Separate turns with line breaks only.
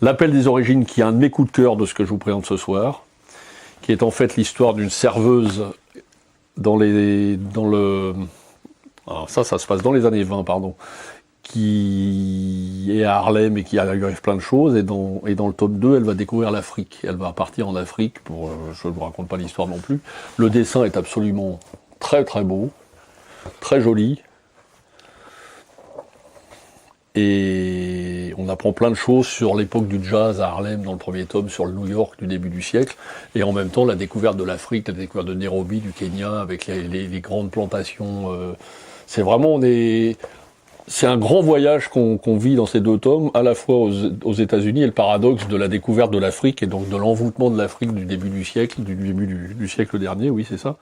L'appel des origines, qui est un de mes coups de cœur de ce que je vous présente ce soir, qui est en fait l'histoire d'une serveuse alors ça se passe dans les années 20, pardon, qui est à Harlem et qui arrive plein de choses, et dans le tome 2, elle va découvrir l'Afrique. Elle va partir en Afrique, je ne vous raconte pas l'histoire non plus. Le dessin est absolument très très beau, très joli, et on apprend plein de choses sur l'époque du jazz à Harlem dans le premier tome, sur le New York du début du siècle, et en même temps la découverte de l'Afrique, la découverte de Nairobi, du Kenya, avec les grandes plantations. C'est vraiment c'est un grand voyage qu'on vit dans ces deux tomes, à la fois aux États-Unis, et le paradoxe de la découverte de l'Afrique, et donc de l'envoûtement de l'Afrique du début du siècle, du début du siècle dernier, oui c'est ça.